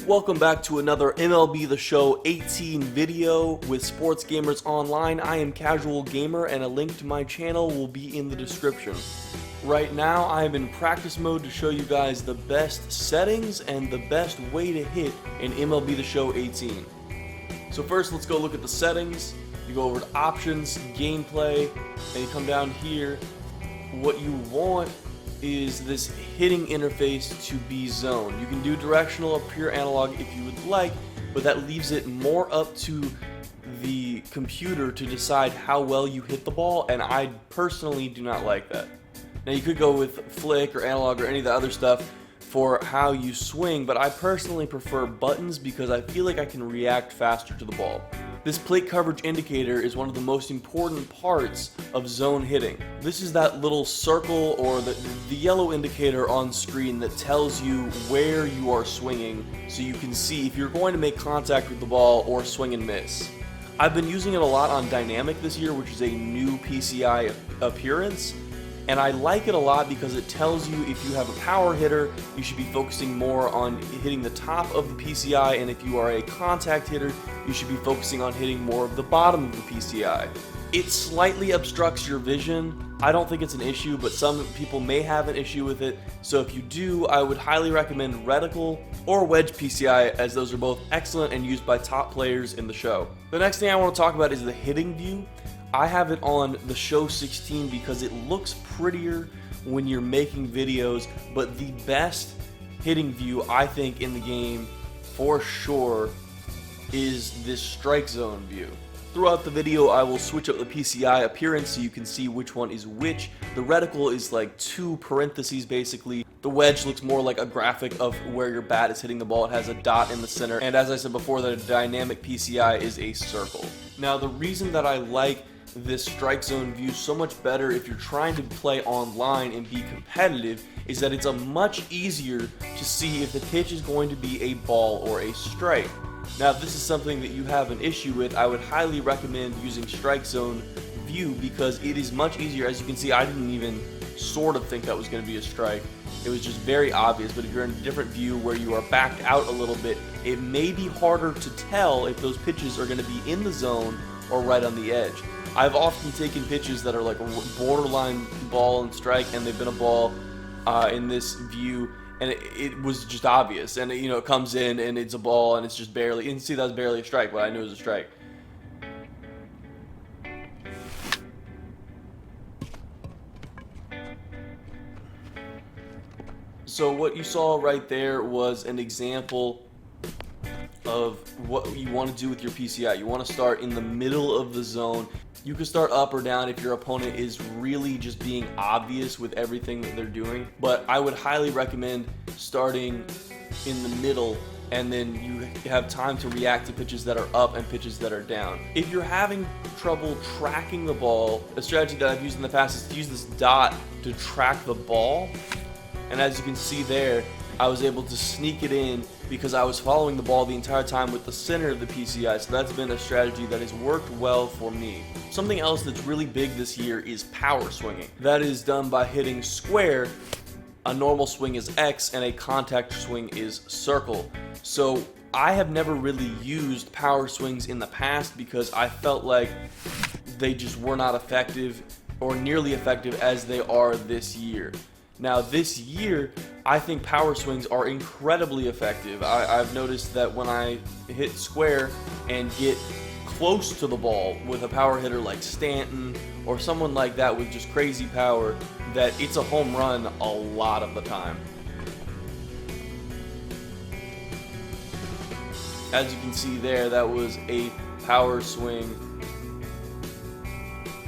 Welcome back to another MLB The Show 18 video with Sports Gamers Online. I am Casual Gamer and a link to my channel will be in the description. Right now I am in practice mode to show you guys the best settings and the best way to hit in MLB The Show 18. So first let's go look at the settings. You go over to options, gameplay, and you come down here. What you want is this hitting interface to be zone. You can do directional or pure analog if you would like, but that leaves it more up to the computer to decide how well you hit the ball, and I personally do not like that. Now you could go with flick or analog or any of the other stuff for how you swing, but I personally prefer buttons because I feel like I can react faster to the ball. This plate coverage indicator is one of the most important parts of zone hitting. This is that little circle or the yellow indicator on screen that tells you where you are swinging so you can see if you're going to make contact with the ball or swing and miss. I've been using it a lot on Dynamic this year, which is a new PCI appearance. And I like it a lot because it tells you if you have a power hitter, you should be focusing more on hitting the top of the PCI, and if you are a contact hitter, you should be focusing on hitting more of the bottom of the PCI. It slightly obstructs your vision. I don't think it's an issue, but some people may have an issue with it. So if you do, I would highly recommend reticle or wedge PCI, as those are both excellent and used by top players in the show. The next thing I want to talk about is the hitting view. I have it on the Show 16 because it looks prettier when you're making videos, but the best hitting view I think in the game for sure is this strike zone view. Throughout the video I will switch up the PCI appearance so you can see which one is which. The reticle is like two parentheses basically. The wedge looks more like a graphic of where your bat is hitting the ball. It has a dot in the center, and as I said before, the dynamic PCI is a circle. Now the reason that I like this strike zone view so much better if you're trying to play online and be competitive is that it's a much easier to see if the pitch is going to be a ball or a strike. Now if this is something that you have an issue with, I would highly recommend using strike zone view because it is much easier. As you can see, I didn't even sort of think that was going to be a strike. It was just very obvious, but if you're in a different view where you are backed out a little bit, it may be harder to tell if those pitches are going to be in the zone or right on the edge. I've often taken pitches that are like borderline ball and strike, and they've been a ball in this view, and it was just obvious. And you know, it comes in and it's a ball, and it's just barely. You can see that was barely a strike, but I knew it was a strike. So what you saw right there was an example of what you want to do with your PCI. You want to start in the middle of the zone. You can start up or down if your opponent is really just being obvious with everything that they're doing, but I would highly recommend starting in the middle, and then you have time to react to pitches that are up and pitches that are down. If you're having trouble tracking the ball, a strategy that I've used in the past is to use this dot to track the ball, and as you can see there, I was able to sneak it in because I was following the ball the entire time with the center of the PCI, so that's been a strategy that has worked well for me. Something else that's really big this year is power swinging. That is done by hitting square. A normal swing is X and a contact swing is circle. So I have never really used power swings in the past because I felt like they just were not effective or nearly effective as they are this year. Now this year, I think power swings are incredibly effective. I've noticed that when I hit square and get close to the ball with a power hitter like Stanton or someone like that with just crazy power, that it's a home run a lot of the time. As you can see there, that was a power swing.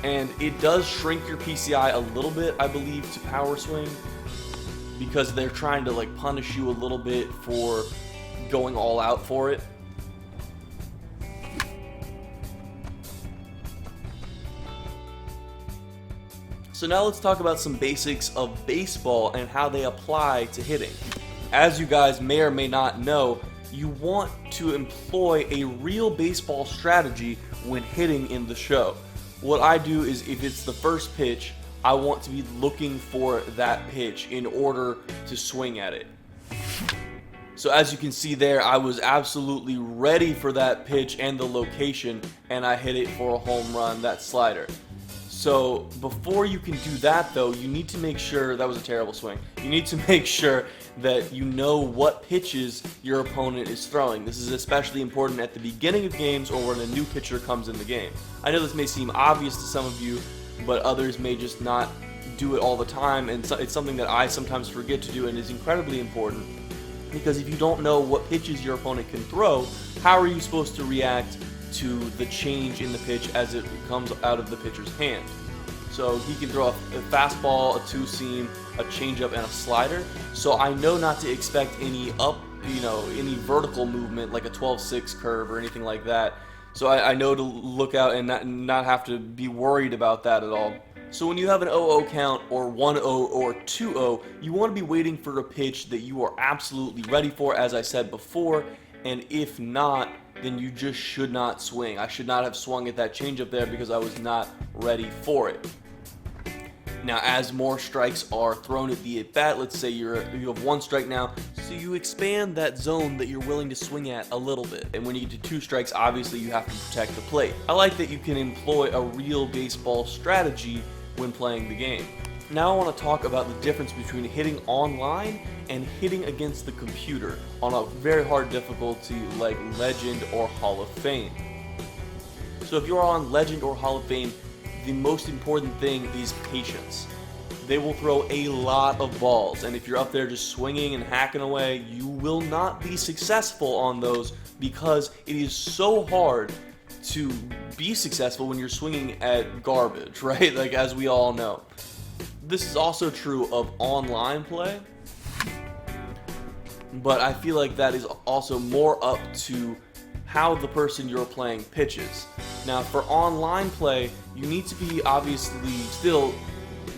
And it does shrink your PCI a little bit, I believe, to power swing because they're trying to like punish you a little bit for going all out for it. So now let's talk about some basics of baseball and how they apply to hitting. As you guys may or may not know, you want to employ a real baseball strategy when hitting in the show. What I do is if it's the first pitch, I want to be looking for that pitch in order to swing at it. So as you can see there, I was absolutely ready for that pitch and the location, and I hit it for a home run, that slider. So before you can do that though, you need to make sure, that was a terrible swing, you need to make sure that you know what pitches your opponent is throwing. This is especially important at the beginning of games or when a new pitcher comes in the game. I know this may seem obvious to some of you, but others may just not do it all the time, and it's something that I sometimes forget to do and is incredibly important, because if you don't know what pitches your opponent can throw, how are you supposed to react to the change in the pitch as it comes out of the pitcher's hand? So he can throw a fastball, a two-seam, a changeup, and a slider. So I know not to expect any any vertical movement like a 12-6 curve or anything like that. So I know to look out and not have to be worried about that at all. So when you have an 0-0 count or 1-0 or 2-0, you want to be waiting for a pitch that you are absolutely ready for, as I said before, and if not, then you just should not swing. I should not have swung at that changeup there because I was not ready for it. Now, as more strikes are thrown at the at-bat, let's say you have one strike now, so you expand that zone that you're willing to swing at a little bit. And when you get to 2 strikes, obviously you have to protect the plate. I like that you can employ a real baseball strategy when playing the game. Now I want to talk about the difference between hitting online and hitting against the computer on a very hard difficulty like Legend or Hall of Fame. So if you're on Legend or Hall of Fame, the most important thing is patience. They will throw a lot of balls, and if you're up there just swinging and hacking away, you will not be successful on those because it is so hard to be successful when you're swinging at garbage, right? Like, as we all know. This is also true of online play, but I feel like that is also more up to how the person you're playing pitches. Now, for online play, you need to be obviously still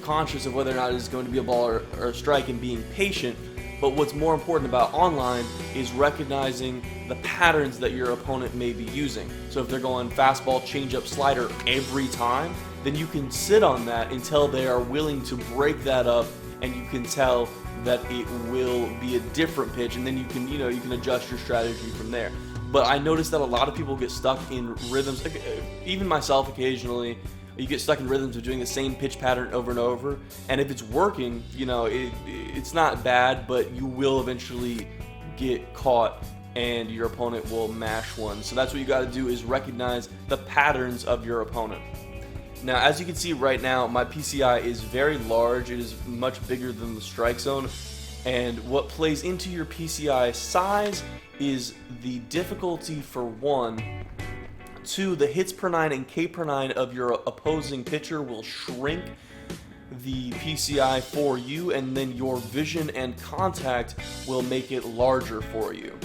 conscious of whether or not it is going to be a ball or a strike and being patient, but what's more important about online is recognizing the patterns that your opponent may be using. So if they're going fastball, changeup, slider every time, then you can sit on that until they are willing to break that up, and you can tell that it will be a different pitch, and then you can adjust your strategy from there. But I noticed that a lot of people get stuck in rhythms, even myself occasionally. You get stuck in rhythms of doing the same pitch pattern over and over, and if it's working, it's not bad, but you will eventually get caught and your opponent will mash one. So that's what you got to do, is recognize the patterns of your opponent. Now, as you can see right now, my PCI is very large. It is much bigger than the strike zone, and what plays into your PCI size is the difficulty for 1. 2, the hits per 9 and K per 9 of your opposing pitcher will shrink the PCI for you, and then your vision and contact will make it larger for you.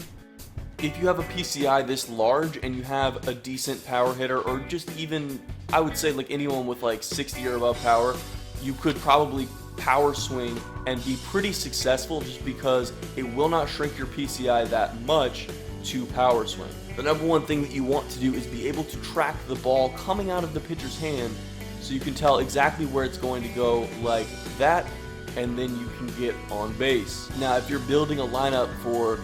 If you have a PCI this large and you have a decent power hitter, or just even, I would say, like anyone with like 60 or above power, you could probably power swing and be pretty successful, just because it will not shrink your PCI that much to power swing. The number one thing that you want to do is be able to track the ball coming out of the pitcher's hand, so you can tell exactly where it's going to go, like that, and then you can get on base. Now, if you're building a lineup for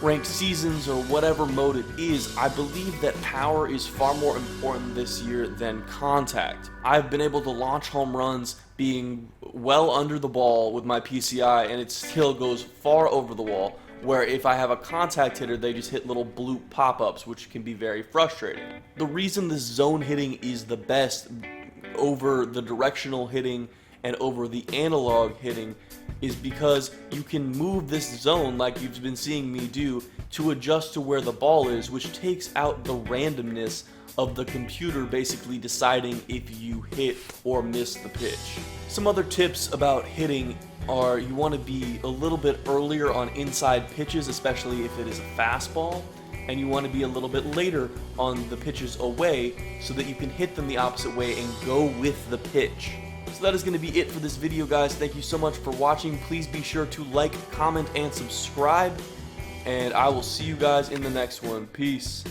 ranked seasons or whatever mode it is, I believe that power is far more important this year than contact. I've been able to launch home runs being well under the ball with my PCI, and it still goes far over the wall, where if I have a contact hitter, they just hit little bloop pop-ups, which can be very frustrating. The reason this zone hitting is the best over the directional hitting and over the analog hitting is because you can move this zone, like you've been seeing me do, to adjust to where the ball is, which takes out the randomness of the computer basically deciding if you hit or miss the pitch. Some other tips about hitting are, you want to be a little bit earlier on inside pitches, especially if it is a fastball, and you want to be a little bit later on the pitches away so that you can hit them the opposite way and go with the pitch. So that is going to be it for this video, guys. Thank you so much for watching. Please be sure to like, comment, and subscribe, and I will see you guys in the next one. Peace.